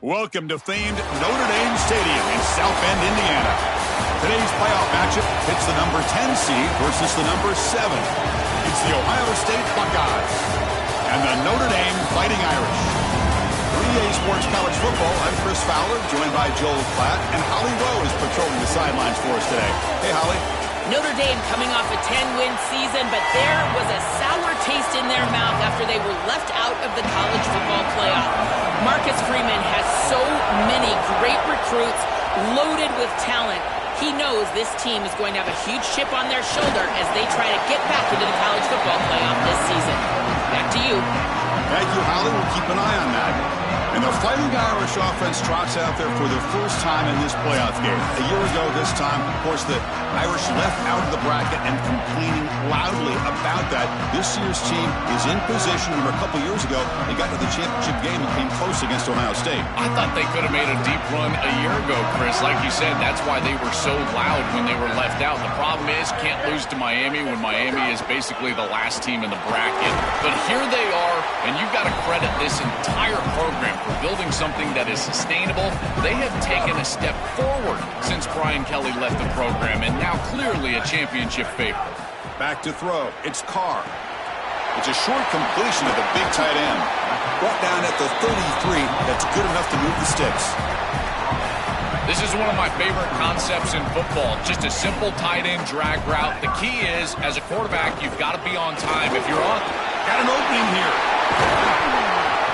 Welcome to famed Notre Dame Stadium in South Bend, Indiana. Today's playoff matchup hits the number 10 seed versus the number 7. It's the Ohio State Buckeyes and the Notre Dame Fighting Irish. 3A Sports College Football, I'm Chris Fowler, joined by Joel Klatt, and Holly Rowe is patrolling the sidelines for us today. Hey, Holly. Notre Dame coming off a 10-win season, but there was a sour taste in their mouth after they were left out of the college football playoff. Marcus Freeman has so many great recruits loaded with talent. He knows this team is going to have a huge chip on their shoulder as they try to get back into the college football playoff this season. Back to you. Thank you, Holly. We'll keep an eye on that. And the Fighting Irish offense trots out there for the first time in this playoff game. A year ago this time, of course, the Irish left out of the bracket and complaining loudly about that. This year's team is in position. Remember, a couple years ago, they got to the championship game and came close against Ohio State. I thought they could have made a deep run a year ago, Chris. Like you said, that's why they were so loud when they were left out. The problem is, can't lose to Miami when Miami is basically the last team in the bracket. But here they are, and you've got to credit this entire program for building something that is sustainable. They have taken a step forward since Brian Kelly left the program, and now clearly a championship favorite. Back to throw. It's Carr. It's a short completion of the big tight end. Brought down at the 33. That's good enough to move the sticks. This is one of my favorite concepts in football. Just a simple tight end drag route. The key is, as a quarterback, you've got to be on time. If you're on, got an opening here.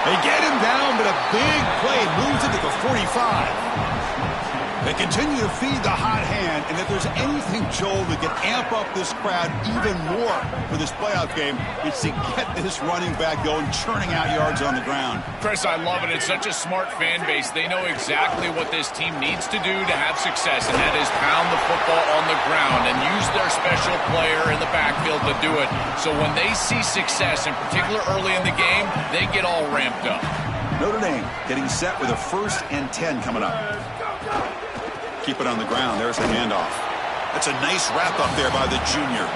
They get him down, but a big play moves into the 45. They continue to feed the hot hand, and if there's anything, Joel, that can amp up this crowd even more for this playoff game, it's to get this running back going, churning out yards on the ground. Chris, I love it. It's such a smart fan base. They know exactly what this team needs to do to have success, and that is pound the football on the ground and use their special player in the backfield to do it. So when they see success, in particular early in the game, they get all ramped up. Notre Dame getting set with a 1st and 10 coming up. Keep it on the ground. There's the handoff. That's a nice wrap up there by the junior.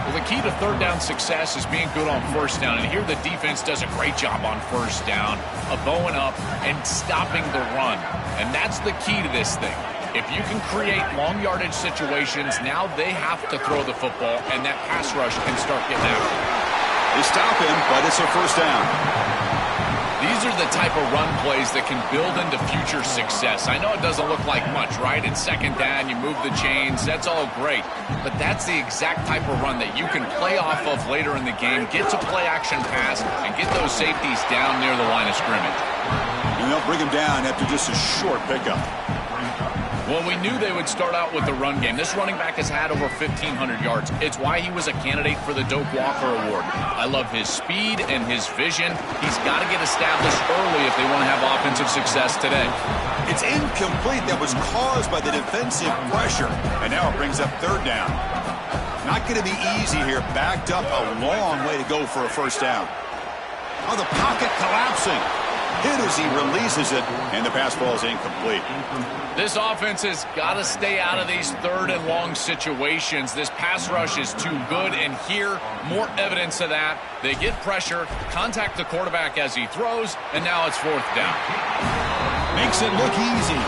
Well, the key to third down success is being good on first down. And here the defense does a great job on first down of bowing up and stopping the run. And that's the key to this thing. If you can create long yardage situations, now they have to throw the football, and that pass rush can start getting after it. They stop him, but it's a 1st down. These are the type of run plays that can build into future success. I know it doesn't look like much, right? It's 2nd down, you move the chains, that's all great. But that's the exact type of run that you can play off of later in the game, get to play action pass, and get those safeties down near the line of scrimmage. And they'll bring him down after just a short pickup. Well, we knew they would start out with the run game. This running back has had over 1,500 yards. It's why he was a candidate for the Doak Walker Award. I love his speed and his vision. He's got to get established early if they want to have offensive success today. It's incomplete. That was caused by the defensive pressure. And now it brings up 3rd down. Not going to be easy here. Backed up a long way to go for a 1st down. Oh, the pocket collapsing. Hit as he releases it, and the pass ball is incomplete. This offense has got to stay out of these 3rd and long situations. This pass rush is too good, and here, more evidence of that. They get pressure, contact the quarterback as he throws, and now it's 4th down. Makes it look easy.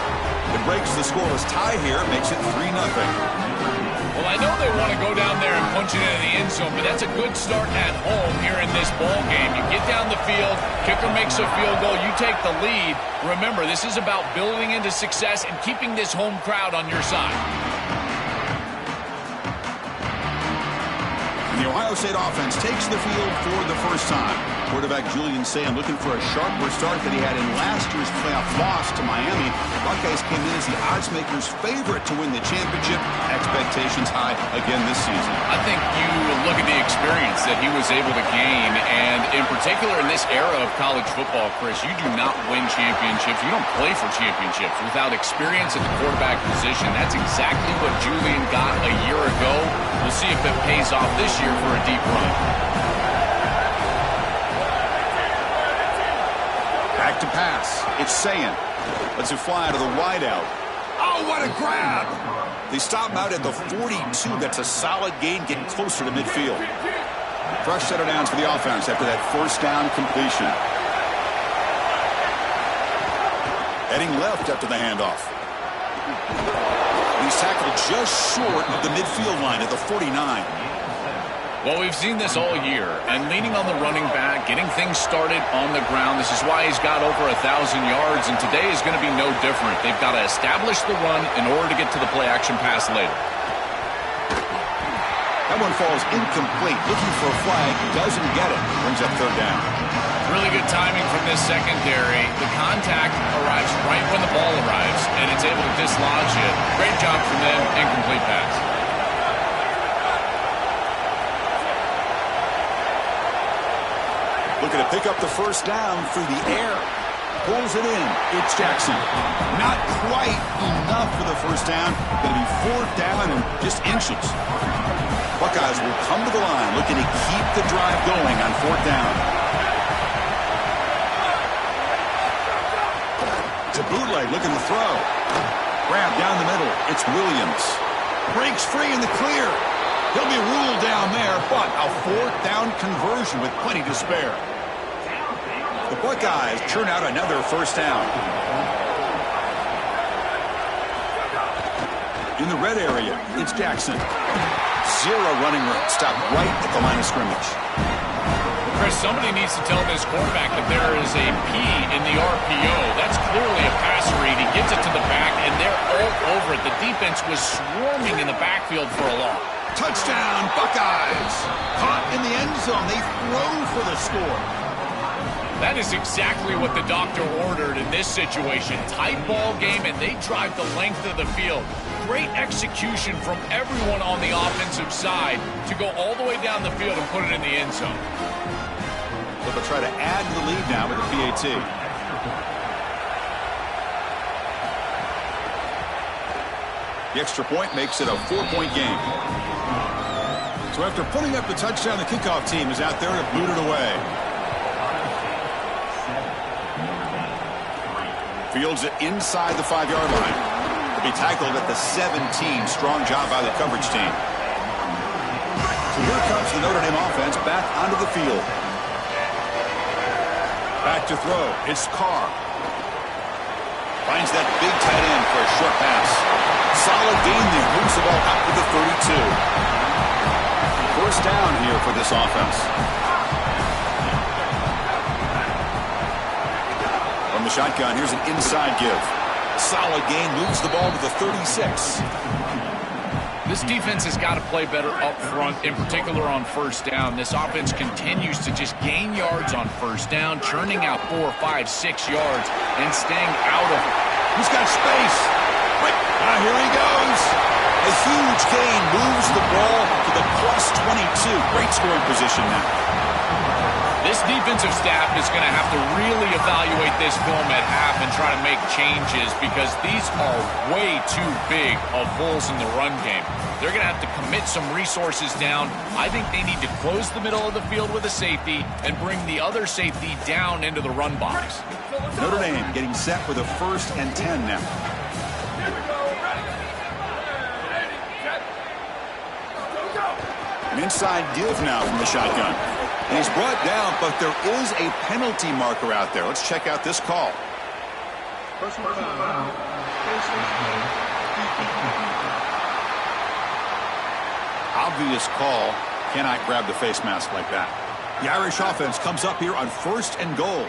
It breaks the scoreless tie here, makes it 3-0. Well, I know they want to go down there and punch it into the end zone, but that's a good start at home here in this ball game. You get down the field, kicker makes a field goal, you take the lead. Remember, this is about building into success and keeping this home crowd on your side. And the Ohio State offense takes the field for the 1st time. Quarterback Julian Sam looking for a sharper start than he had in last year's playoff loss to Miami. The Buckeyes came in as the odds makers' favorite to win the championship. Expectations high again this season. I think you look at the experience that he was able to gain, and in particular in this era of college football, Chris, you do not win championships. You don't play for championships without experience at the quarterback position. That's exactly what Julian got a year ago. We'll see if it pays off this year for a deep run. Back to pass. It's Sayin. Lets it fly to the wideout. Oh, what a grab! They stop him out at the 42. That's a solid gain, getting closer to midfield. Fresh set of downs for the offense after that 1st down completion. Heading left after the handoff. He's tackled just short of the midfield line at the 49. Well, we've seen this all year, and leaning on the running back, getting things started on the ground. This is why he's got over 1,000 yards, and today is going to be no different. They've got to establish the run in order to get to the play-action pass later. That one falls incomplete. Looking for a flag, doesn't get it. Brings up third down. Really good timing from this secondary. The contact arrives right when the ball arrives, and it's able to dislodge it. Great job from them. Incomplete pass. Looking to pick up the first down through the air. Pulls it in. It's Jackson. Not quite enough for the first down. Going to be fourth down and just inches. Buckeyes will come to the line looking to keep the drive going on fourth down. To Bootleg looking to throw. Grab down the middle. It's Williams. Breaks free in the clear. He'll be ruled down there, but a fourth down conversion with plenty to spare. The Buckeyes churn out another first down. In the red area, it's Jackson. Zero running room. Stopped right at the line of scrimmage. Chris, somebody needs to tell this quarterback that there is a P in the RPO. That's clearly a pass read. He gets it to the back, and they're all over it. The defense was swarming in the backfield for a loss. Touchdown, Buckeyes. Caught in the end zone. They throw for the score. That is exactly what the doctor ordered in this situation. Tight ball game, and they drive the length of the field. Great execution from everyone on the offensive side to go all the way down the field and put it in the end zone. So they'll try to add to the lead now with a PAT. The extra point makes it a 4-point game. So after putting up the touchdown, the kickoff team is out there to boot it away. Fields it inside the 5-yard line. He'll be tackled at the 17. Strong job by the coverage team. So here comes the Notre Dame offense back onto the field. Back to throw. It's Carr. Finds that big tight end for a short pass. Solid gain there. Moves the ball out to the 32. First down here for this offense. From the shotgun, here's an inside give. Solid gain, moves the ball to the 36. This defense has got to play better up front, in particular on first down. This offense continues to just gain yards on first down, churning out 4, 5, 6 yards, and staying out of it. He's got space. Here he goes. A huge gain moves the ball to the plus 22. Great scoring position now. This defensive staff is going to have to really evaluate this film at half and try to make changes because these are way too big of holes in the run game. They're going to have to commit some resources down. I think they need to close the middle of the field with a safety and bring the other safety down into the run box. Notre Dame getting set for the 1st and 10 now. An inside give now from the shotgun. He's brought down, but there is a penalty marker out there. Let's check out this call. Obvious call. Cannot grab the face mask like that. The Irish offense comes up here on 1st and goal.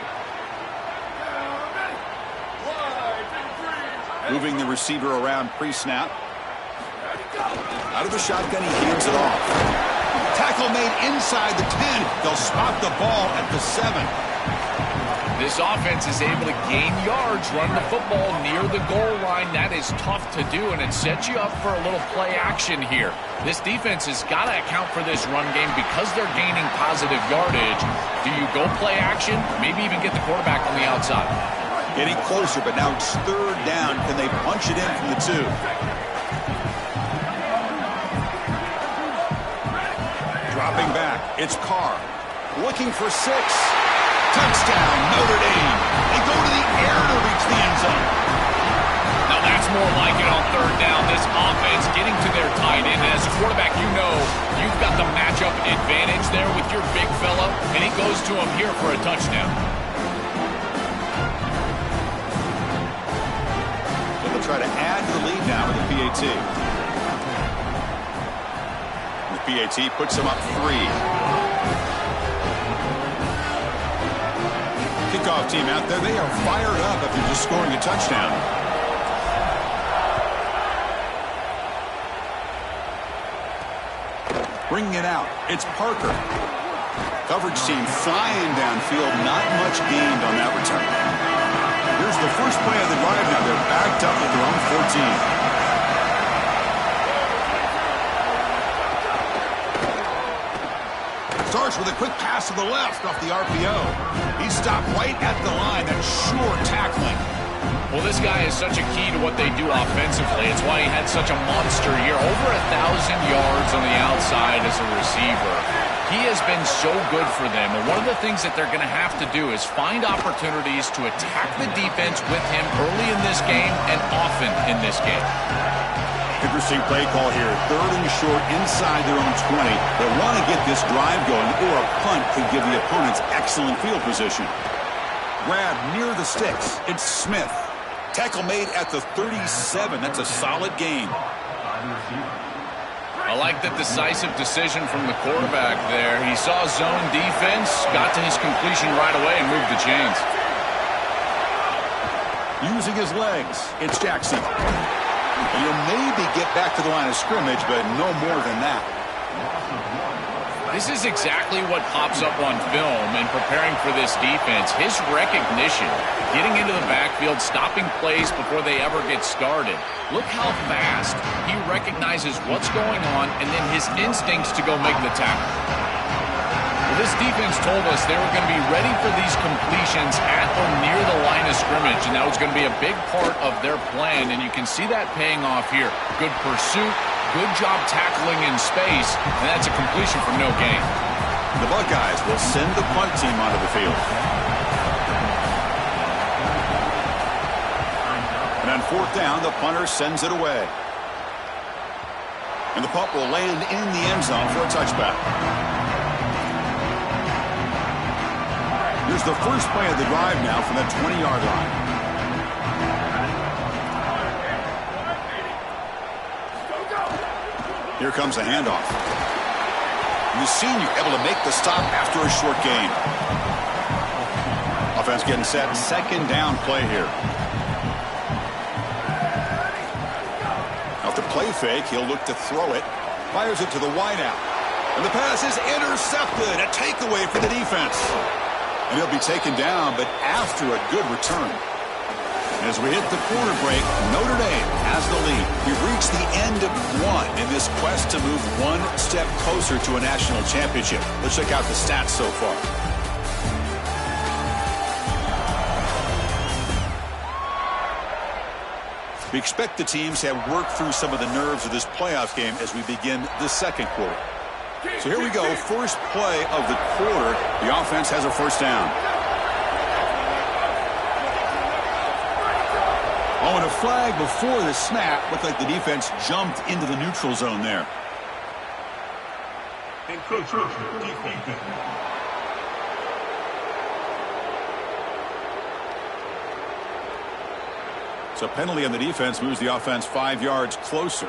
Moving the receiver around pre-snap. Out of the shotgun, he hands it off. Tackle made inside the 10. They'll spot the ball at the 7. This offense is able to gain yards, run the football near the goal line. That is tough to do, and it sets you up for a little play action here. This defense has got to account for this run game because they're gaining positive yardage. Do you go play action? Maybe even get the quarterback on the outside. Getting closer, but now it's 3rd down. Can they punch it in from the 2? Dropping back, it's Carr. Looking for 6. Touchdown, Notre Dame. They go to the air to reach the end zone. Now that's more like it on 3rd down. This offense getting to their tight end. As a quarterback, you know you've got the matchup advantage there with your big fella, and he goes to him here for a touchdown. try to add to the lead now with the PAT. The PAT puts them up 3. Kickoff team out there, they are fired up after just scoring a touchdown. Bringing it out, it's Parker. Coverage team flying downfield, not much gained on that return. Here's the first play of the drive now. They're backed up at their own 14. Starts with a quick pass to the left off the RPO. He stopped right at the line. That's sure tackling. Well, this guy is such a key to what they do offensively. It's why he had such a monster year. Over 1,000 yards on the outside as a receiver. He has been so good for them. And one of the things that they're going to have to do is find opportunities to attack the defense with him early in this game and often in this game. Interesting play call here. 3rd and short inside their own 20. They want to get this drive going, or a punt could give the opponents excellent field position. Grab near the sticks. It's Smith. Tackle made at the 37. That's a solid gain. I like the decisive decision from the quarterback there. He saw zone defense, got to his completion right away, and moved the chains. Using his legs, it's Jackson. He'll maybe get back to the line of scrimmage, but no more than that. This is exactly what pops up on film in preparing for this defense. His recognition, getting into the backfield, stopping plays before they ever get started. Look how fast he recognizes what's going on and then his instincts to go make the tackle. Well, this defense told us they were going to be ready for these completions at or near the line of scrimmage, and that was going to be a big part of their plan, and you can see that paying off here. Good pursuit. Good job tackling in space, and that's a completion for no gain. The Buckeyes will send the punt team onto the field. And on 4th down, the punter sends it away. And the punt will land in the end zone for a touchback. Here's the first play of the drive now from the 20-yard line. Here comes a handoff. And the senior able to make the stop after a short gain. Offense getting set. 2nd down play here. After play fake, he'll look to throw it. Fires it to the wideout. And the pass is intercepted. A takeaway for the defense. And he'll be taken down, but after a good return. As we hit the quarter break, Notre Dame has the lead. We've reached the end of 1 in this quest to move 1 step closer to a national championship. Let's check out the stats so far. We expect the teams to have worked through some of the nerves of this playoff game as we begin the 2nd quarter. So here we go, first play of the quarter. The offense has a 1st down. Oh, and a flag before the snap. Looked like the defense jumped into the neutral zone there. So penalty on the defense moves the offense 5 yards closer.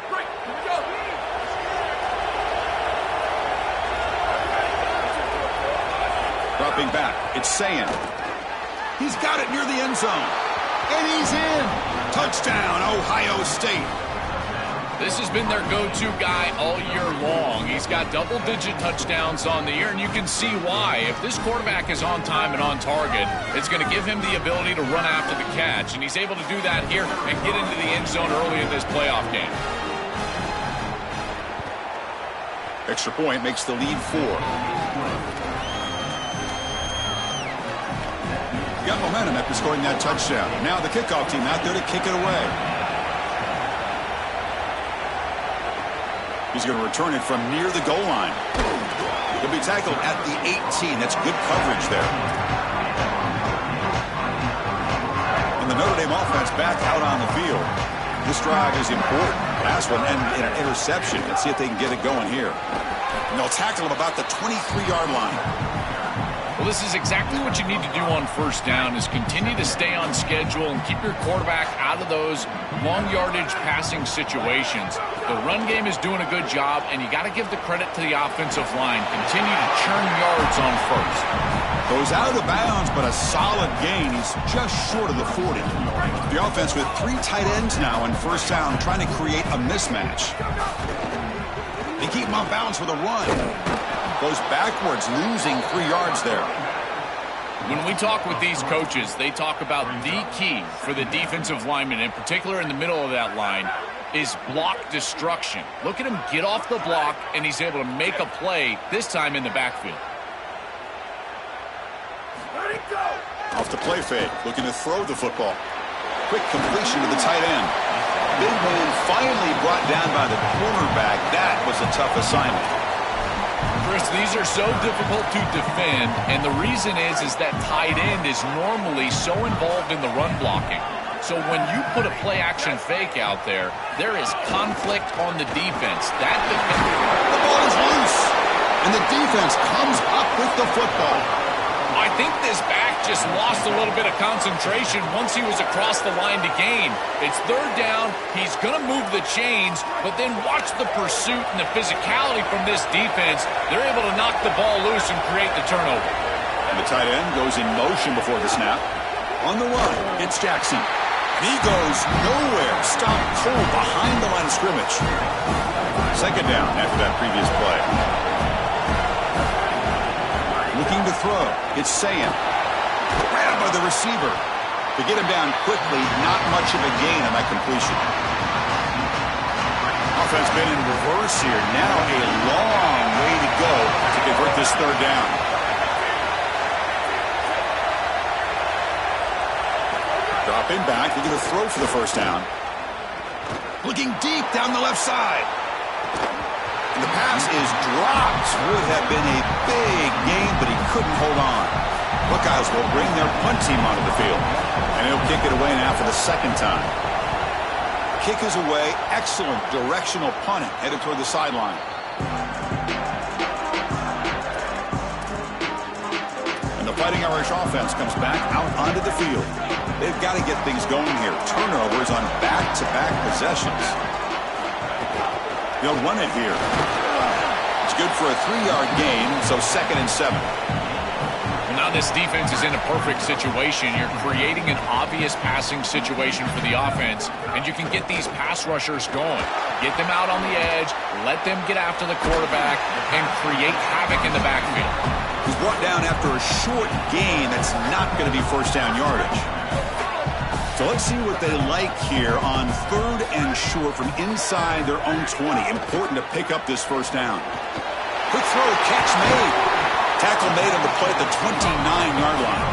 Dropping back, it's Sayin. He's got it near the end zone. And he's in. Touchdown, Ohio State. This has been their go-to guy all year long. He's got double-digit touchdowns on the year, and you can see why. If this quarterback is on time and on target, it's going to give him the ability to run after the catch, and he's able to do that here and get into the end zone early in this playoff game. Extra point makes the lead 4. Got momentum after scoring that touchdown. Now the kickoff team out there to kick it away. He's going to return it from near the goal line. He'll be tackled at the 18. That's good coverage there. And the Notre Dame offense back out on the field. This drive is important. Last one ended in an interception. Let's see if they can get it going here. And they'll tackle him about the 23-yard line. Well, this is exactly what you need to do on first down is continue to stay on schedule and keep your quarterback out of those long yardage passing situations. The run game is doing a good job, and you got to give the credit to the offensive line. Continue to churn yards on first. Goes out of bounds, but a solid gain. He's just short of the 40. The offense with 3 tight ends now on first down, trying to create a mismatch. They keep him on balance with a run. Goes backwards, losing 3 yards there. When we talk with these coaches, they talk about the key for the defensive lineman, in particular in the middle of that line, is block destruction. Look at him get off the block, and he's able to make a play, this time in the backfield. Off the play fake, looking to throw the football. Quick completion to the tight end. Big man finally brought down by the cornerback. That was a tough assignment. Chris, these are so difficult to defend, and the reason is that tight end is normally so involved in the run blocking. So when you put a play-action fake out there, there is conflict on the defense. The ball is loose, and the defense comes up with the football. I think this back just lost a little bit of concentration once he was across the line to gain. It's third down. He's going to move the chains, but then watch the pursuit and the physicality from this defense. They're able to knock the ball loose and create the turnover. And the tight end goes in motion before the snap. On the run, it's Jackson. He goes nowhere. Stopped cold behind the line of scrimmage. Second down after that previous play. Looking to throw. It's Sayan. Grabbed by the receiver. To get him down quickly, not much of a gain on that completion. Offense been in reverse here. Now a long way to go to convert this third down. Dropping back. Looking to throw for the first down. Looking deep down the left side. And the pass is dropped. Would have been a big gain, but he couldn't hold on. Buckeyes will bring their punt team onto the field. And he'll kick it away now for the second time. Kick is away. Excellent directional punting. Headed toward the sideline. And the Fighting Irish offense comes back out onto the field. They've got to get things going here. Turnovers on back-to-back possessions. They'll run it here. It's good for a 3-yard gain, so 2nd and 7. Well, now this defense is in a perfect situation. You're creating an obvious passing situation for the offense, and you can get these pass rushers going. Get them out on the edge, let them get after the quarterback, and create havoc in the backfield. He's brought down after a short gain that's not going to be first down yardage. So let's see what they like here on 3rd and short from inside their own 20. Important to pick up this first down. Quick throw, catch made. Tackle made on the play at the 29-yard line.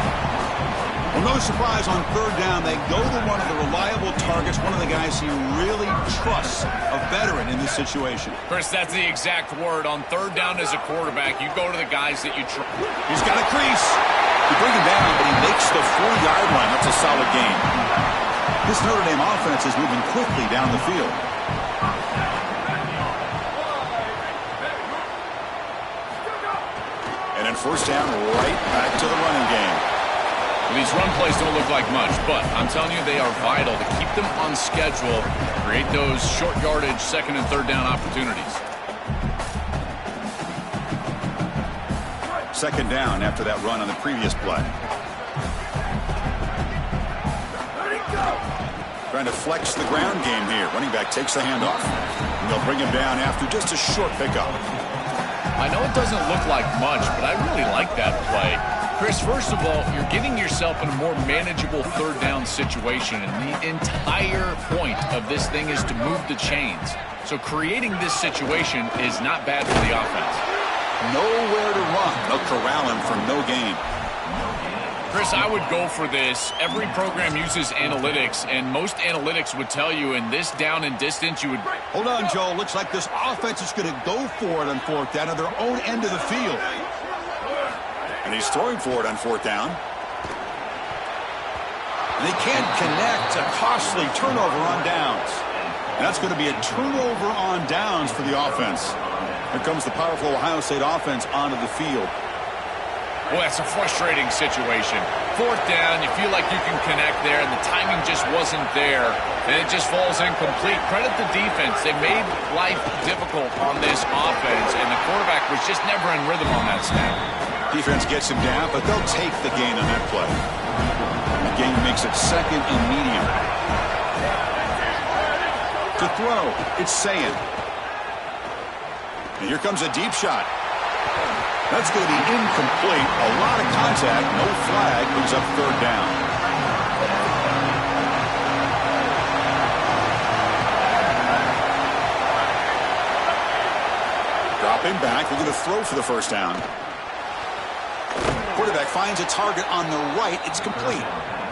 Well, no surprise on 3rd down. They go to one of the reliable targets, one of the guys he really trusts, a veteran in this situation. Chris, that's the exact word. On 3rd down as a quarterback, you go to the guys that you trust. He's got a crease. You bring him down, but he makes the 4-yard line. That's a solid gain. This Notre Dame offense is moving quickly down the field. And then first down, right back to the running game. Well, these run plays don't look like much, but I'm telling you, they are vital to keep them on schedule, create those short yardage 2nd and 3rd down opportunities. 2nd down after that run on the previous play. Trying to flex the ground game here. Running back takes the handoff. And they'll bring him down after just a short pickup. I know it doesn't look like much, but I really like that play. Chris, first of all, you're getting yourself in a more manageable 3rd down situation, and the entire point of this thing is to move the chains. So creating this situation is not bad for the offense. Nowhere to run. They'll corral him for no gain. Chris, I would go for this. Every program uses analytics, and most analytics would tell you in this down and distance you would... Hold on, Joe. Looks like this offense is going to go for it on 4th down at their own end of the field. And he's throwing for it on 4th down. And they can't connect. A costly turnover on downs. And that's going to be a turnover on downs for the offense. Here comes the powerful Ohio State offense onto the field. Well, that's a frustrating situation. Fourth down, you feel like you can connect there, and the timing just wasn't there, and it just falls incomplete. Credit the defense. They made life difficult on this offense, and the quarterback was just never in rhythm on that snap. Defense gets him down, but they'll take the gain on that play. The gain makes it second and medium. To throw, it's Sayin. And here comes a deep shot. That's going to be incomplete. A lot of contact, no flag, brings up third down. Dropping back, looking to throw for the first down. Quarterback finds a target on the right. It's complete.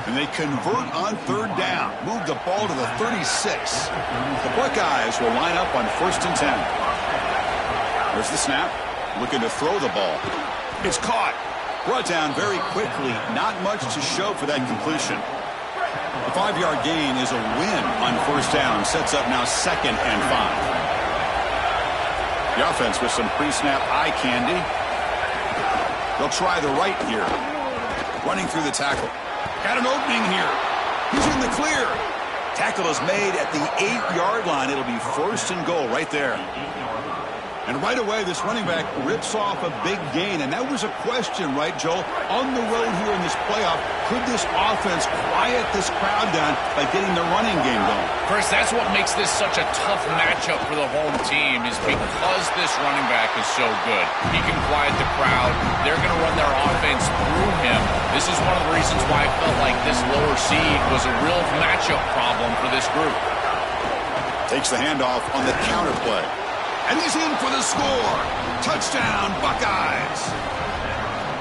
And they convert on third down. Move the ball to the 36. The Buckeyes will line up on 1st and 10. There's the snap. Looking to throw the ball. It's caught. Brought down very quickly. Not much to show for that completion. A 5-yard gain is a win on 1st down. Sets up now 2nd and 5. The offense with some pre-snap eye candy. They'll try the right here. Running through the tackle. Got an opening here. He's in the clear. Tackle is made at the 8-yard line. It'll be 1st and goal right there. And right away, this running back rips off a big gain. And that was a question, right, Joel? On the road here in this playoff, could this offense quiet this crowd down by getting the running game going? Chris, that's what makes this such a tough matchup for the home team, is because this running back is so good. He can quiet the crowd. They're going to run their offense through him. This is one of the reasons why I felt like this lower seed was a real matchup problem for this group. Takes the handoff on the counter play. And he's in for the score. Touchdown, Buckeyes.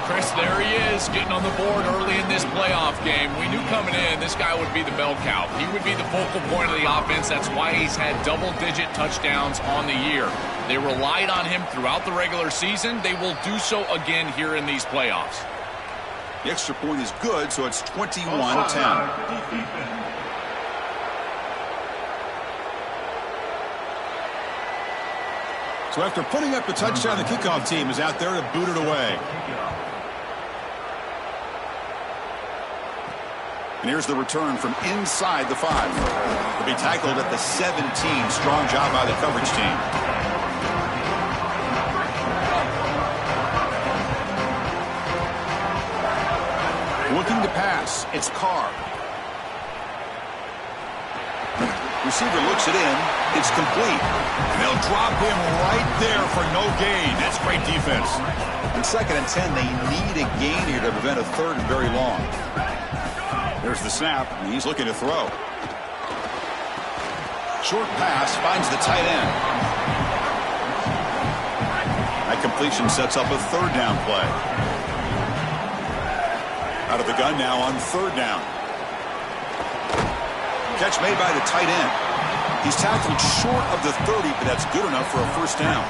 Chris, there he is, getting on the board early in this playoff game. We knew coming in this guy would be the bell cow. He would be the focal point of the offense. That's why he's had double-digit touchdowns on the year. They relied on him throughout the regular season. They will do so again here in these playoffs. The extra point is good, so it's 21-10. So after putting up the touchdown, the kickoff team is out there to boot it away. And here's the return from inside the 5. He'll be tackled at the 17. Strong job by the coverage team. Looking to pass. It's Carr. Receiver looks it in. It's complete. And they'll drop him right there for no gain. That's great defense. On 2nd and 10, they need a gain here to prevent a 3rd and very long. There's the snap, and he's looking to throw. Short pass finds the tight end. That completion sets up a 3rd down play. Out of the gun now on 3rd down. Catch made by the tight end. He's tackled short of the 30, but that's good enough for a 1st down.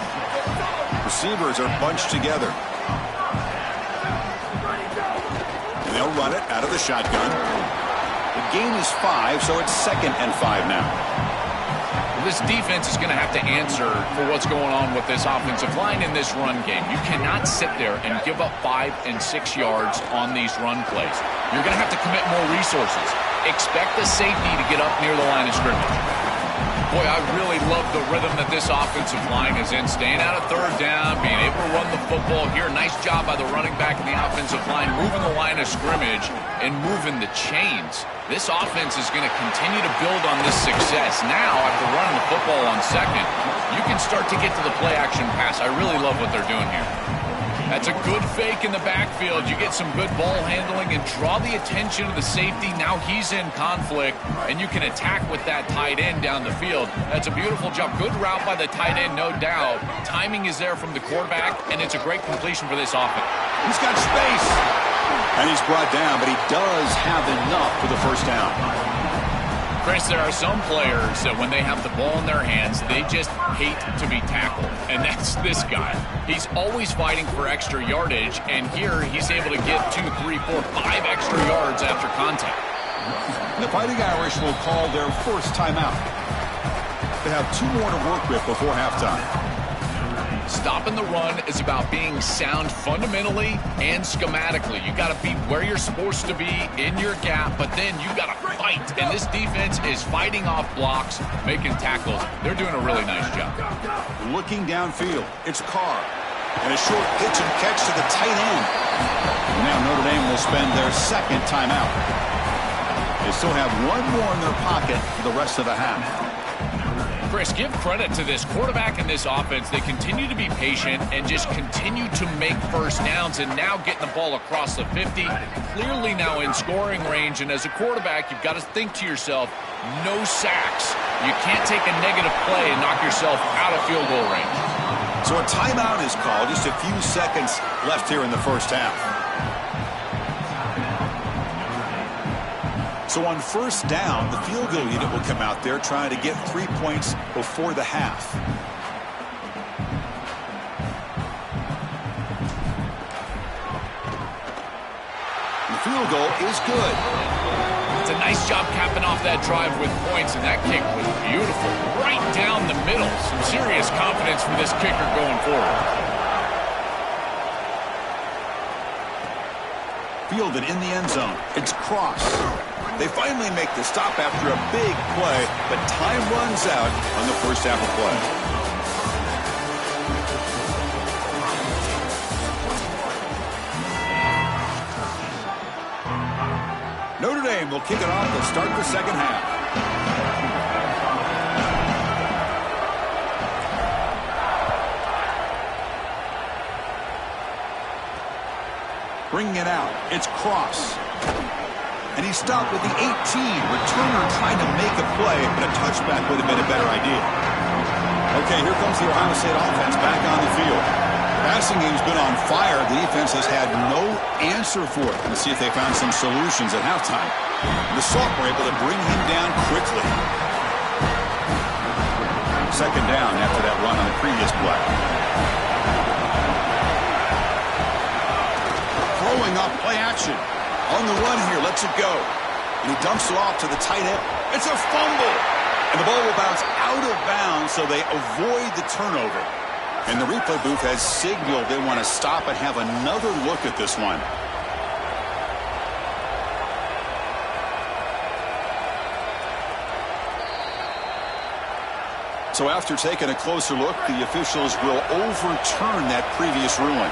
Receivers are bunched together. And they'll run it out of the shotgun. The gain is 5, so it's 2nd and 5 now. Well, this defense is going to have to answer for what's going on with this offensive line in this run game. You cannot sit there and give up 5 and 6 yards on these run plays. You're going to have to commit more resources. Expect the safety to get up near the line of scrimmage. Boy, I really love the rhythm that this offensive line is in. Staying out of 3rd down, being able to run the football here. Nice job by the running back and the offensive line, moving the line of scrimmage and moving the chains. This offense is going to continue to build on this success. Now, after running the football on 2nd, you can start to get to the play-action pass. I really love what they're doing here. That's a good fake in the backfield. You get some good ball handling and draw the attention of the safety. Now he's in conflict, and you can attack with that tight end down the field. That's a beautiful job. Good route by the tight end, no doubt. Timing is there from the quarterback, and it's a great completion for this offense. He's got space. And he's brought down, but he does have enough for the 1st down. Chris, there are some players that when they have the ball in their hands, they just hate to be tackled. And that's this guy. He's always fighting for extra yardage, and here he's able to get 2, 3, 4, 5 extra yards after contact. The Fighting Irish will call their first timeout. They have 2 more to work with before halftime. Stopping the run is about being sound fundamentally and schematically. You got to be where you're supposed to be in your gap, but then you got to fight. And this defense is fighting off blocks, making tackles. They're doing a really nice job. Looking downfield, it's Carr. And a short pitch and catch to the tight end. Now Notre Dame will spend their second timeout. They still have one more in their pocket for the rest of the half. Chris, give credit to this quarterback and this offense. They continue to be patient and just continue to make first downs, and now getting the ball across the 50, clearly now in scoring range. And as a quarterback, you've got to think to yourself, no sacks. You can't take a negative play and knock yourself out of field goal range. So a timeout is called. Just a few seconds left here in the first half. So on first down, the field goal unit will come out there trying to get 3 points before the half. The field goal is good. It's a nice job capping off that drive with points, and that kick was beautiful. Right down the middle. Some serious confidence for this kicker going forward. Fielded in the end zone. It's Cross. They finally make the stop after a big play, but time runs out on the first half of play. Notre Dame will kick it off to start the second half. Bringing it out, it's Cross. And he stopped with the 18. Returner trying to make a play, but a touchback would have been a better idea. Okay, here comes the Ohio State offense back on the field. Passing game's been on fire. The defense has had no answer for it. Let's see if they found some solutions at halftime. The Sauk were able to bring him down quickly. Second down after that run on the previous play. Throwing up play action. On the run here, lets it go. And he dumps it off to the tight end. It's a fumble. And the ball will bounce out of bounds, so they avoid the turnover. And the replay booth has signaled they want to stop and have another look at this one. So after taking a closer look, the officials will overturn that previous ruling.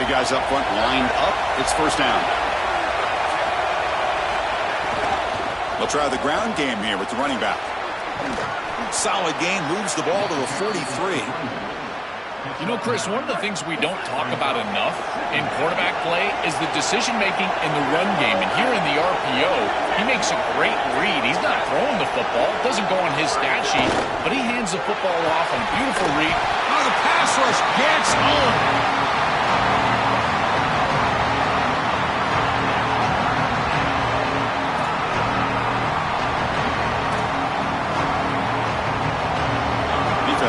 The guys up front lined up. It's first down. They'll try the ground game here with the running back. Solid gain, moves the ball to the 43. You know, Chris, one of the things we don't talk about enough in quarterback play is the decision-making in the run game. And here in the RPO, he makes a great read. He's not throwing the football. It doesn't go on his stat sheet, but he hands the football off on a beautiful read. Oh, the pass rush gets home.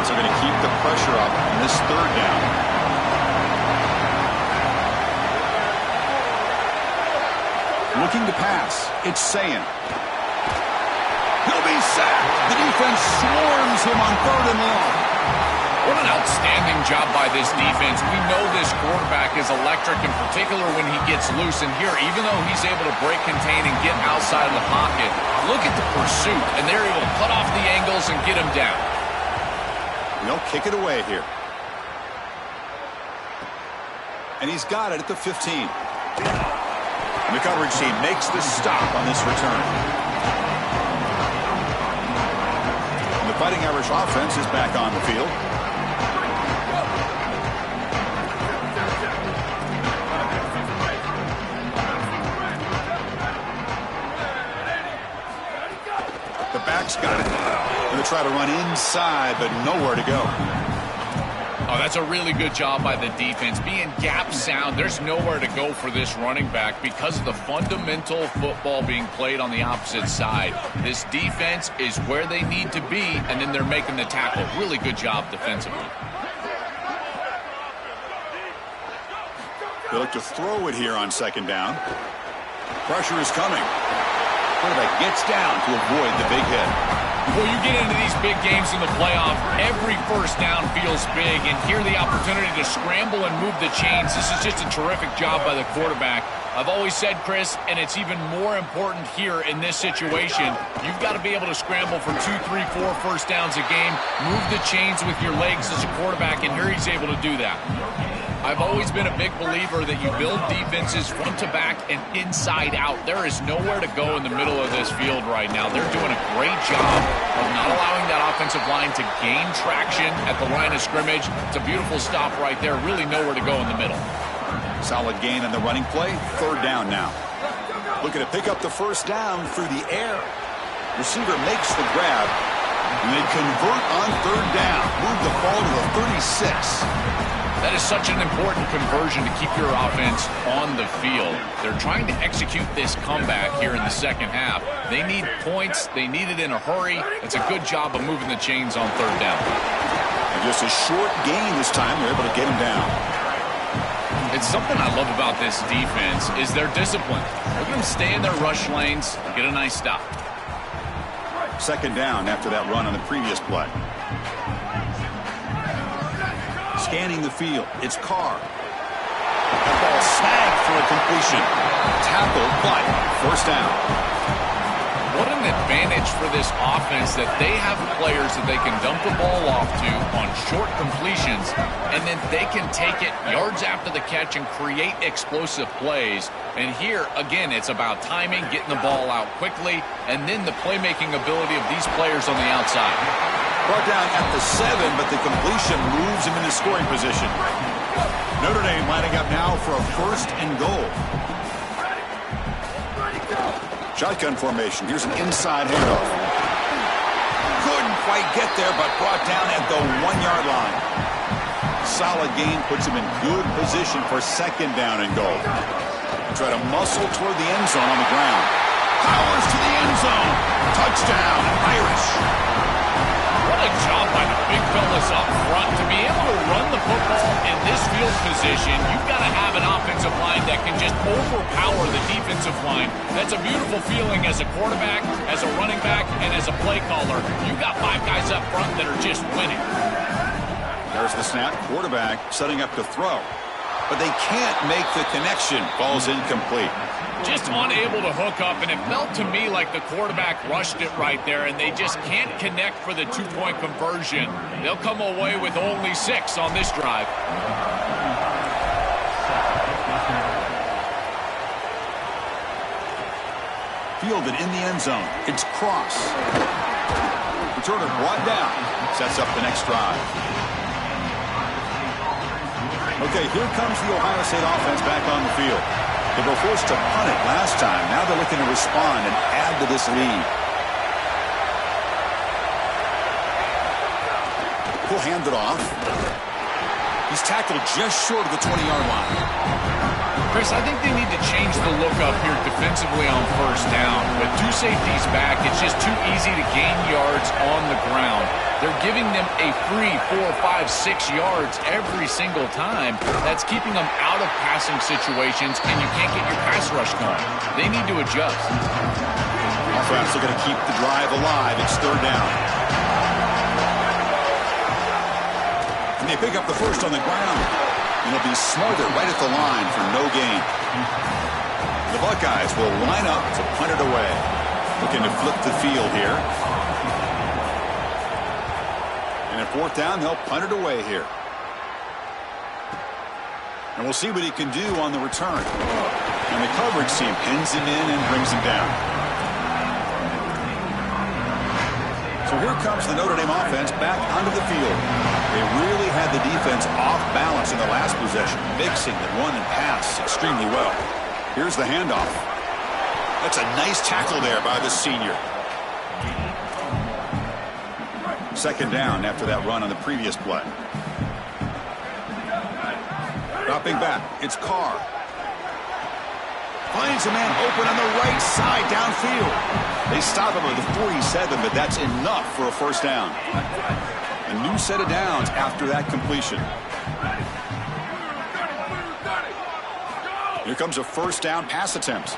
Are going to keep the pressure up on this third down. Looking to pass. It's Sayin. He'll be sacked. The defense swarms him on third and long. What an outstanding job by this defense. We know this quarterback is electric, in particular when he gets loose. And here, even though he's able to break, contain, and get outside of the pocket, look at the pursuit. And they're able to cut off the angles and get him down. They'll kick it away here. And he's got it at the 15. And the coverage team makes the stop on this return. And the Fighting Irish offense is back on the field. The back's got it. Going to try to run inside, but nowhere to go. Oh, that's a really good job by the defense. Being gap sound, there's nowhere to go for this running back because of the fundamental football being played on the opposite side. This defense is where they need to be, and then they're making the tackle. Really good job defensively. They look to throw it here on second down. Pressure is coming. Quarterback gets down to avoid the big hit. Well, you get into these big games in the playoff, every first down feels big, and here the opportunity to scramble and move the chains. This is just a terrific job by the quarterback. I've always said, Chris, and it's even more important here in this situation, you've got to be able to scramble for 2, 3, 4 first downs a game, move the chains with your legs as a quarterback, and here he's able to do that. I've always been a big believer that you build defenses front to back and inside out. There is nowhere to go in the middle of this field right now. They're doing a great job of not allowing that offensive line to gain traction at the line of scrimmage. It's a beautiful stop right there. Really nowhere to go in the middle. Solid gain on the running play. Third down now. Looking to pick up the first down through the air. Receiver makes the grab. And they convert on third down. Move the ball to the 36. That is such an important conversion to keep your offense on the field. They're trying to execute this comeback here in the second half. They need points. They need it in a hurry. It's a good job of moving the chains on third down. And just a short gain this time. They're able to get him down. It's something I love about this defense is their discipline. Look at them stay in their rush lanes, get a nice stop. Second down after that run on the previous play. Scanning the field, it's Carr. That ball snagged for a completion. Tackled, but first down. What an advantage for this offense that they have players that they can dump the ball off to on short completions, and then they can take it yards after the catch and create explosive plays. And here, again, it's about timing, getting the ball out quickly, and then the playmaking ability of these players on the outside. Brought down at the 7, but the completion moves him into scoring position. Notre Dame lining up now for a first and goal. Shotgun formation. Here's an inside handoff. Couldn't quite get there, but brought down at the 1-yard line. Solid gain puts him in good position for second down and goal. Try to muscle toward the end zone on the ground. Powers to the end zone. Touchdown, Irish. What a job by the big fellas up front. To be able to run the football in this field position, you've got to have an offensive line that can just overpower the defensive line. That's a beautiful feeling as a quarterback, as a running back, and as a play caller. You've got 5 guys up front that are just winning. There's the snap. Quarterback setting up to throw. But they can't make the connection. Ball's incomplete. Just unable to hook up, and it felt to me like the quarterback rushed it right there, and they just can't connect for the 2-point conversion. They'll come away with only 6 on this drive. Fielded in the end zone. It's Cross. Returner brought down. Sets up the next drive. Okay, here comes the Ohio State offense back on the field. They were forced to punt it last time. Now they're looking to respond and add to this lead. He'll hand it off. He's tackled just short of the 20-yard line. Chris, I think they need to change the look up here defensively on first down. With 2 safeties back, it's just too easy to gain yards on the ground. They're giving them a free 4, 5, 6 yards every single time. That's keeping them out of passing situations, and you can't get your pass rush going. They need to adjust. Offense are going to keep the drive alive. It's third down. And they pick up the first on the ground. And it'll be smothered right at the line for no gain. The Buckeyes will line up to punt it away. Looking to flip the field here. And at fourth down, they'll punt it away here. And we'll see what he can do on the return. And the coverage team pins him in and brings him down. So here comes the Notre Dame offense back onto the field. They really had the defense off balance in the last possession, mixing the run and pass extremely well. Here's the handoff. That's a nice tackle there by the senior. Second down after that run on the previous play. Dropping back, it's Carr. Finds a man open on the right side downfield. They stop him at the 47, but that's enough for a first down. A new set of downs after that completion. Here comes a first down pass attempt.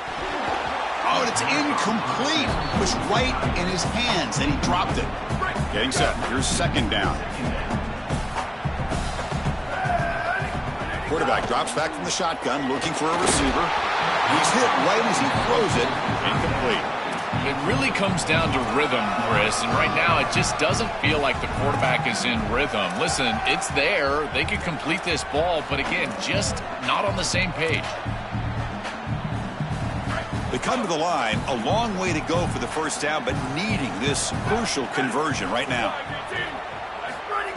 Oh, and it's incomplete. It was right in his hands, and he dropped it. Getting set. Here's second down. Quarterback drops back from the shotgun, looking for a receiver. He's hit right as he throws it. Incomplete. It really comes down to rhythm, Chris, and right now it just doesn't feel like the quarterback is in rhythm. Listen, it's there. They could complete this ball, but again, just not on the same page. They come to the line, a long way to go for the first down, but needing this crucial conversion right now.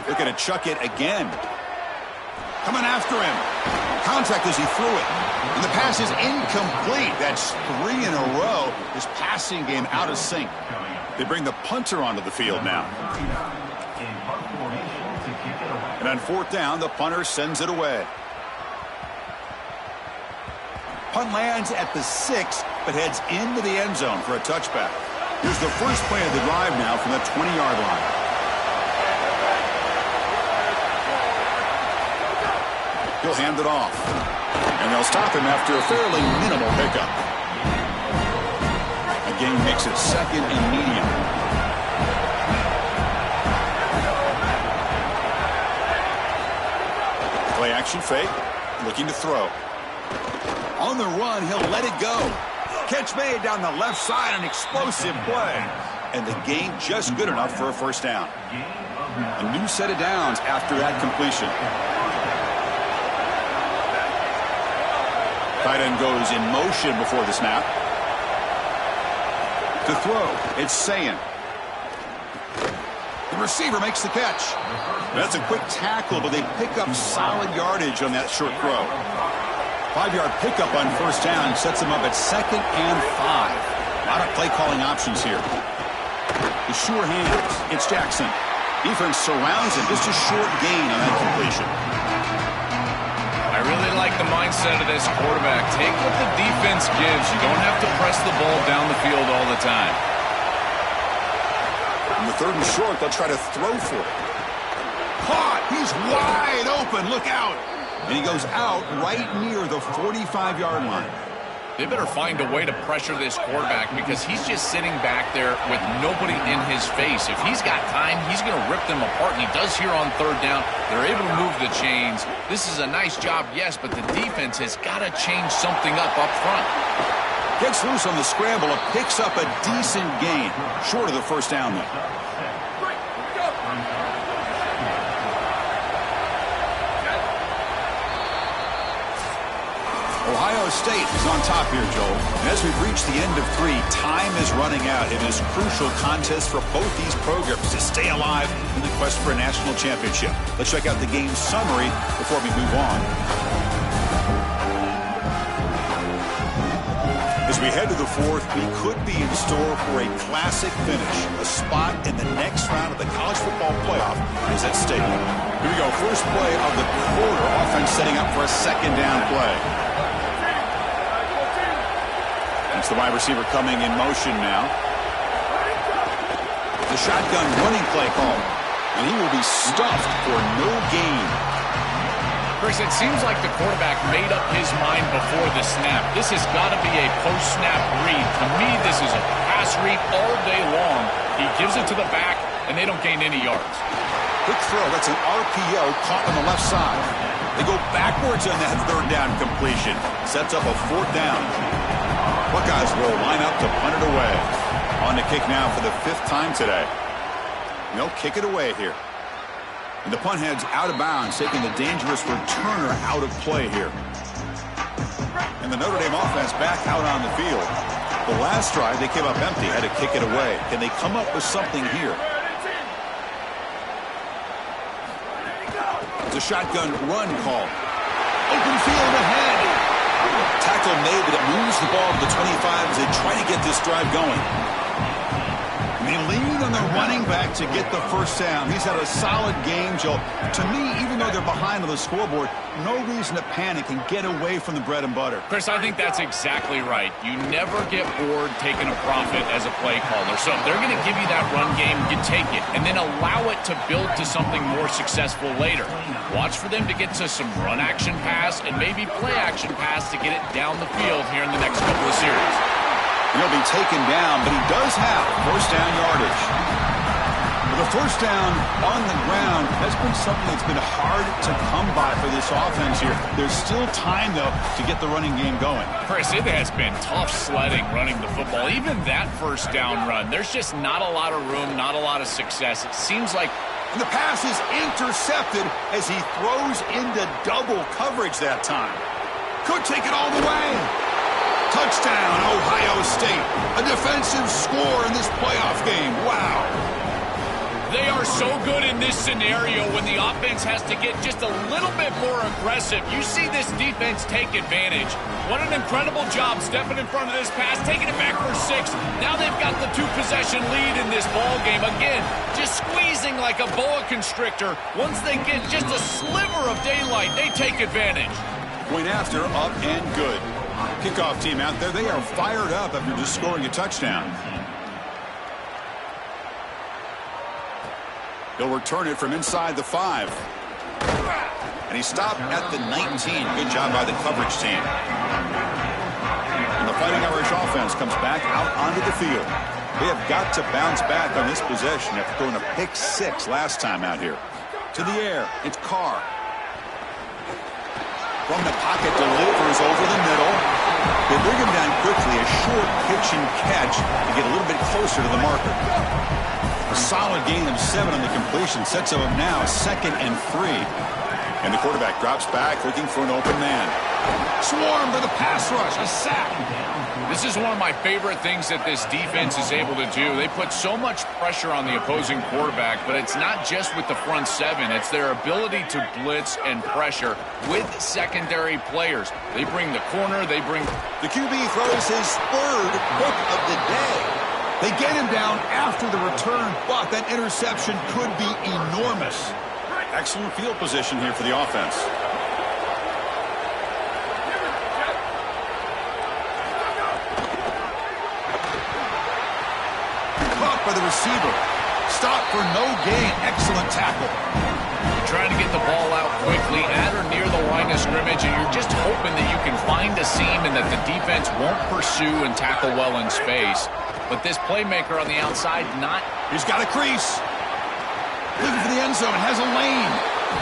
Looking to chuck it again. Coming after him. Contact as he threw it. And the pass is incomplete. That's 3 in a row. His passing game out of sync. They bring the punter onto the field now. And on fourth down, the punter sends it away. Punt lands at the 6, but heads into the end zone for a touchback. Here's the first play of the drive now from the 20-yard line. He'll hand it off. And they'll stop him after a fairly minimal pickup. The game makes it second and medium. Play action fake. Looking to throw. On the run, he'll let it go. Catch made down the left side, an explosive play. And the gain just good enough for a first down. A new set of downs after that completion. Tight end goes in motion before the snap. To throw, it's Sayin. The receiver makes the catch. That's a quick tackle, but they pick up solid yardage on that short throw. 5-yard pickup on first down sets them up at 2nd and 5. A lot of play calling options here. The sure hands. It's Jackson. Defense surrounds him. Just a short gain on that completion. I really like the mindset of this quarterback. Take what the defense gives. You don't have to press the ball down the field all the time. On the 3rd and short, they'll try to throw for it. Caught! He's wide open. Look out! And he goes out right near the 45-yard line. They better find a way to pressure this quarterback because he's just sitting back there with nobody in his face. If he's got time, he's going to rip them apart, and he does here on 3rd down. They're able to move the chains. This is a nice job, yes, but the defense has got to change something up front. Gets loose on the scramble and picks up a decent gain. Short of the first down, though. Ohio State is on top here, Joel. And as we've reached the end of 3, time is running out in this crucial contest for both these programs to stay alive in the quest for a national championship. Let's check out the game summary before we move on. As we head to the 4th, we could be in store for a classic finish. A spot in the next round of the college football playoff is at stake. Here we go. First play of the quarter. Offense setting up for a 2nd down play. That's the wide receiver coming in motion now. The shotgun running play call. And he will be stuffed for no gain. Chris, it seems like the quarterback made up his mind before the snap. This has got to be a post-snap read. To me, this is a pass read all day long. He gives it to the back, and they don't gain any yards. Quick throw. That's an RPO caught on the left side. They go backwards on that 3rd down completion. Sets up a 4th down. Buckeyes will line up to punt it away. On the kick now for the 5th time today. They'll kick it away here. And the punt heads out of bounds, taking the dangerous returner out of play here. And the Notre Dame offense back out on the field. The last drive, they came up empty, had to kick it away. Can they come up with something here? It's a shotgun run call. Open field ahead. Tackle made, but it moves the ball to the 25 as they try to get this drive going. And they lean on the running back to get the first down. He's had a solid game, Joe. To me, even though they're behind on the scoreboard, no reason to panic and get away from the bread and butter. Chris, I think that's exactly right. You never get bored taking a profit as a play caller. So if they're going to give you that run game, you take it, and then allow it to build to something more successful later. Watch for them to get to some run action pass and maybe play action pass to get it down the field here in the next couple of series. He'll be taken down, but he does have first down yardage. The first down on the ground has been something that's been hard to come by for this offense here. There's still time, though, to get the running game going. Chris, it has been tough sledding running the football. Even that first down run, there's just not a lot of room, not a lot of success. It seems like... And the pass is intercepted as he throws into double coverage that time. Could take it all the way. Touchdown, Ohio State. A defensive score in this playoff game. Wow. They are so good in this scenario when the offense has to get just a little bit more aggressive. You see this defense take advantage. What an incredible job stepping in front of this pass, taking it back for 6. Now they've got the 2-possession lead in this ball game. Again, just squeezing like a boa constrictor. Once they get just a sliver of daylight, they take advantage. Point after, up and good. Kickoff team out there, they are fired up after just scoring a touchdown. He'll return it from inside the 5. And he stopped at the 19. Good job by the coverage team. And the Fighting Irish offense comes back out onto the field. They have got to bounce back on this possession after throwing a pick 6 last time out here. To the air, it's Carr. From the pocket, delivers over the middle. They bring him down quickly, a short pitch and catch to get a little bit closer to the marker. A solid gain of 7 on the completion sets him up now, 2nd and 3. And the quarterback drops back looking for an open man. Swarm for the pass rush, a sack. This is one of my favorite things that this defense is able to do. They put so much pressure on the opposing quarterback, but it's not just with the front 7. It's their ability to blitz and pressure with secondary players. They bring the corner, they bring... The QB throws his 3rd hook of the day. They get him down after the return, but that interception could be enormous. Excellent field position here for the offense. Caught by the receiver. Stop for no gain. Excellent tackle. You're trying to get the ball out quickly at or near the line of scrimmage, and you're just hoping that you can find a seam and that the defense won't pursue and tackle well in space. But this playmaker on the outside, not... He's got a crease. Looking for the end zone. Has a lane.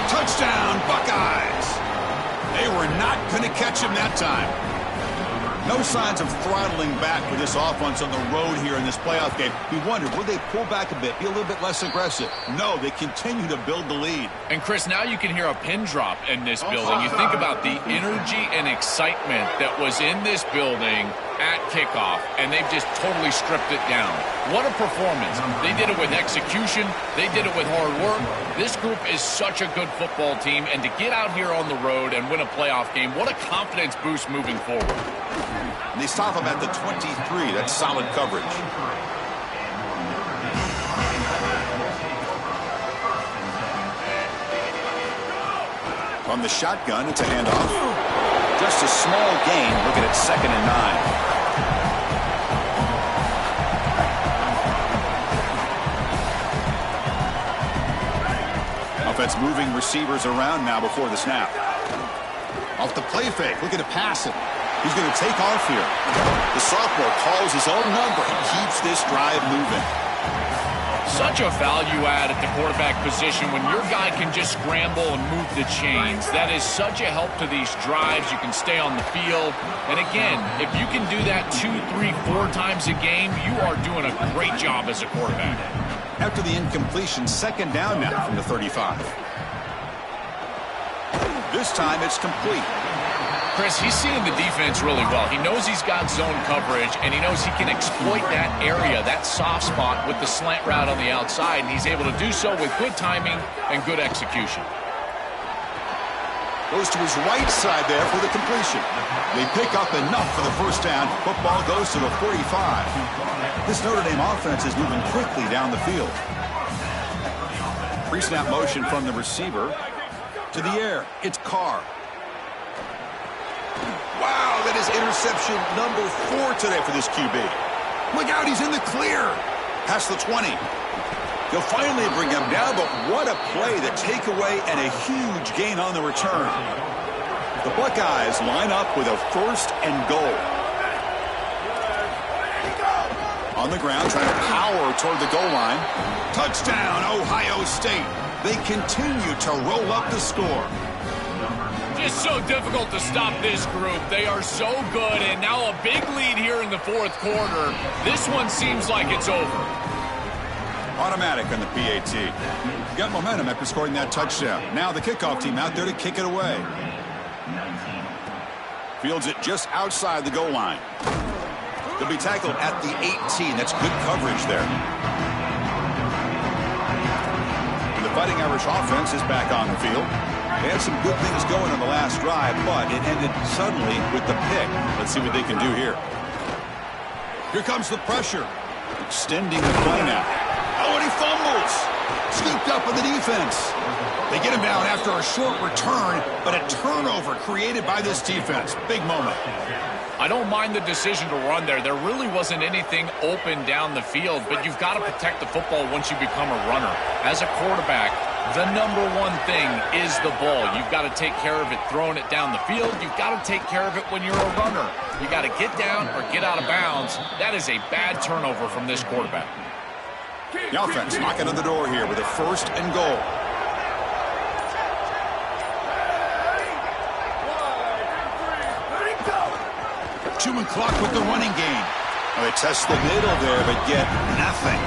Touchdown, Buckeyes. They were not going to catch him that time. No signs of throttling back for this offense on the road here in this playoff game. We wondered, will they pull back a bit, be a little bit less aggressive? No, they continue to build the lead. And, Chris, now you can hear a pin drop in this building. You think about the energy and excitement that was in this building at kickoff, and they've just totally stripped it down. What a performance. They did it with execution. They did it with hard work. This group is such a good football team, and to get out here on the road and win a playoff game, what a confidence boost moving forward. And they stop him at the 23. That's solid coverage. From the shotgun, it's a handoff. Just a small gain. Look at it, 2nd and 9. Offense moving receivers around now before the snap. Off the play fake. Look at it pass it. He's going to take off here. The sophomore calls his own number and keeps this drive moving. Such a value add at the quarterback position when your guy can just scramble and move the chains. That is such a help to these drives. You can stay on the field. And again, if you can do that 2, 3, 4 times a game, you are doing a great job as a quarterback. After the incompletion, 2nd down now from the 35. This time it's complete. Chris, he's seeing the defense really well. He knows he's got zone coverage, and he knows he can exploit that area, that soft spot, with the slant route on the outside, and he's able to do so with good timing and good execution. Goes to his right side there for the completion. They pick up enough for the first down. Football goes to the 45. This Notre Dame offense is moving quickly down the field. Pre-snap motion from the receiver. To the air, it's Carr. Wow, that is interception number 4 today for this QB. Look out, he's in the clear. Past the 20. They'll finally bring him down, but what a play, the takeaway, and a huge gain on the return. The Buckeyes line up with a 1st and goal. On the ground, trying to power toward the goal line. Touchdown, Ohio State. They continue to roll up the score. Just so difficult to stop this group. They are so good, and now a big lead here in the fourth quarter. This one seems like it's over. Automatic on the PAT. Got momentum after scoring that touchdown. Now the kickoff team out there to kick it away. Fields it just outside the goal line. They'll be tackled at the 18. That's good coverage there. And the Fighting Irish offense is back on the field. They had some good things going on the last drive, but it ended suddenly with the pick. Let's see what they can do here. Here comes the pressure. Extending the play now. Oh, and he fumbles. Scooped up with the defense. They get him down after a short return, but a turnover created by this defense. Big moment. I don't mind the decision to run there. There really wasn't anything open down the field, but you've got to protect the football once you become a runner. As a quarterback, the number one thing is the ball. You've got to take care of it throwing it down the field. You've got to take care of it when you're a runner. You got to get down or get out of bounds. That is a bad turnover from this quarterback. The offense knocking on the door here with a 1st and goal. Human clock with the running game. Well, they test the middle there, but get nothing.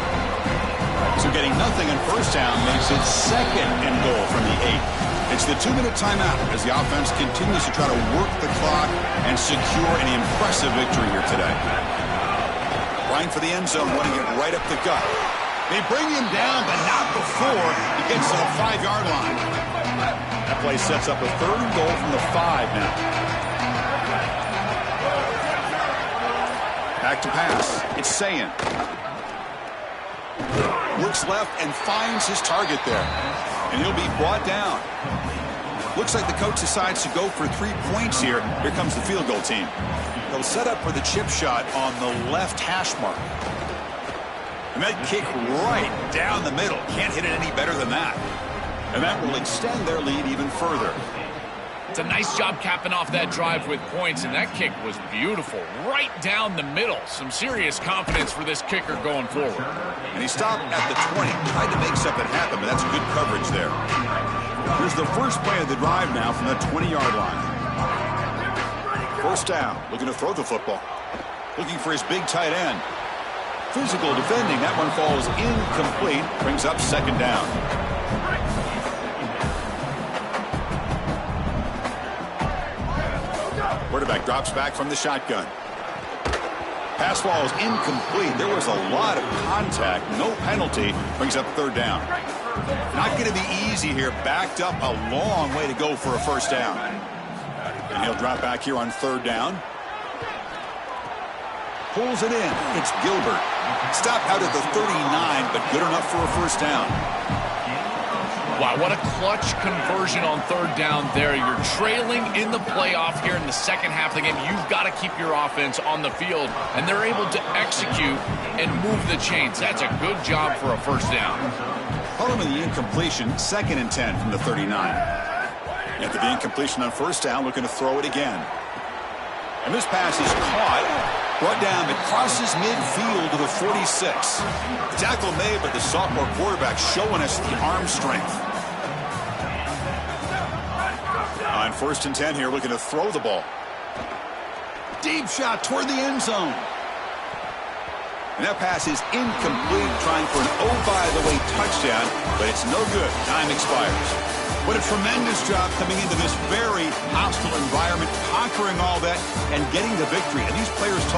So getting nothing in first down makes it 2nd and goal from the 8. It's the 2-minute timeout as the offense continues to try to work the clock and secure an impressive victory here today. Running for the end zone, running it right up the gut. They bring him down, but not before he gets to the 5-yard line. That play sets up a 3rd and goal from the 5 now. Back to pass. It's Sayin. Looks left and finds his target there. And he'll be brought down. Looks like the coach decides to go for 3 points here. Here comes the field goal team. They'll set up for the chip shot on the left hash mark. And that kick right down the middle. Can't hit it any better than that. And that will extend their lead even further. It's a nice job capping off that drive with points, and that kick was beautiful. Right down the middle. Some serious confidence for this kicker going forward. And he stopped at the 20. Tried to make something happen, but that's good coverage there. Here's the first play of the drive now from the 20-yard line. 1st down. Looking to throw the football. Looking for his big tight end. Physical defending. That one falls incomplete. Brings up 2nd down. Quarterback drops back from the shotgun. Pass ball is incomplete. There was a lot of contact. No penalty. Brings up 3rd down. Not going to be easy here. Backed up a long way to go for a 1st down. And he'll drop back here on 3rd down. Pulls it in. It's Gilbert. Stopped out at the 39, but good enough for a 1st down. Wow, what a clutch conversion on 3rd down there. You're trailing in the playoff here in the second half of the game. You've got to keep your offense on the field, and they're able to execute and move the chains. That's a good job for a 1st down. Following the incompletion, 2nd and 10 from the 39. After the incompletion on 1st down, looking to throw it again. And this pass is caught. Brought down, it crosses midfield to the 46. The tackle made, but the sophomore quarterback showing us the arm strength. On 1st and 10 here, looking to throw the ball. Deep shot toward the end zone. And that pass is incomplete, trying for an oh-by-the-way touchdown, but it's no good. Time expires. What a tremendous job coming into this very hostile environment, conquering all that, and getting the victory. And these players